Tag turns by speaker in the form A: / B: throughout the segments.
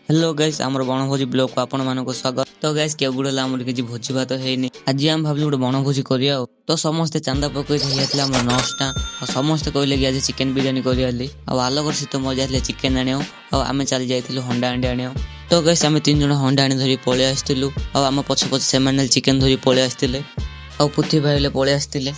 A: Hello guys आमर बनभोजी blog को आपण मानक स्वागत। तो गाइस केबुड़ आमर किसी भोजी भात है आज आम भाव गोटे बनभोजी करिया तो समस्ते चांदा पकई आम नर्सटा और समस्ते कहले कि आज चिकेन बिरियानी कर आलोक सहित मजा चिकेन आने आम चली जाइलु हंडा हांडी आने। तो गाइस आम 3 जन हंडा हांडी धरी पलि आसलु आम पछ पछ से चिकेन धरी पलि आसते और पुथी भाई पलि आसते।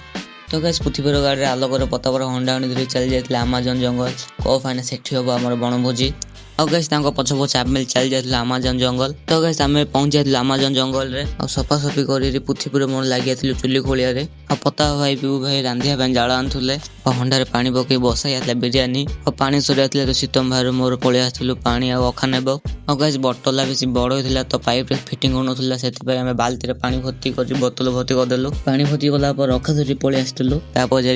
A: तो गाइस पुथीपुर गाड़ी आलोकर पतापर हंडा हांडी धरी चली जाते आमाजन जंगल कफ आने से हम आम बनभोजी और गाइस पछ पछ आम चली जाते आमाजन जंगल। तो गाइस आम पहुंच जाते आमाजन जंगल रे और सफासफी कर पुथीपुर मोर लगी चुली खोलिया और पता भाई पीऊ भाई रांधिया जाल आनुले और हंडार पानी पकई बसा जाता बिरियानी और पानी सरी आते तो शीतम भाई मोर पलि आसलु पानी और अखा नेब और गाइस बोतल बेस बड़ होता तो पाइप फिटिंग होना से बाल्टी पानी भर्ती कर बोतल भर्ती करदेलु पानी भर्ती कलापर अखा धरी पलि आसलु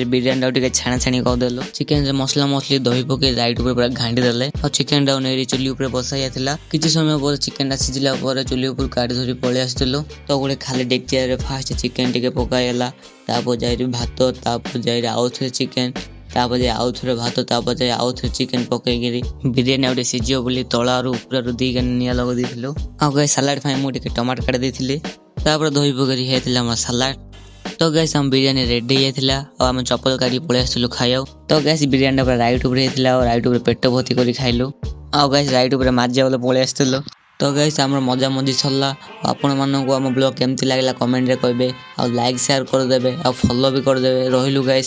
A: बिरियानी टे छाणा छाणी करदेलु चिकेन मसला मसली दही पकई लाइट पूरा घाटी देले और चिकेन टाउन चुली उपर बसा जाता किसी समय पर चिकेन सीझला चुली उपर गाड़ी धरी पलि आसलु। तो गोटे खाली डेक्ची फास्ट चिकेन टे पकाईला तापर जाए भात तापर जाए आउ थे चिकेन तापर जाए आउ थे भात तापर जाए आउ थे चिकेन पकईकि बिरियानी गोटे सीझ बोली तलारू ऊपर दी निआ लगे देलु और सालाड मुझे टमाटो काट देती तापर दही पकड़ी होता सालाड। तो गैस हम बिरियानी रेडी होता और आम चप्पल काटी पलि आसलु खाइयो। तो गैस बिरियानी राइट उपर होता और राइट उपर पेट भर्ती कर खाइलु और गैस राइट उपर मजा बोले पलि आसलु। तो गैस आम मजा मजी सरला आपण मानक आम ब्लॉग केमती लगला कमेंट रे कहे और लाइक शेयर करदे और फॉलो भी करदे रहिलु गैस।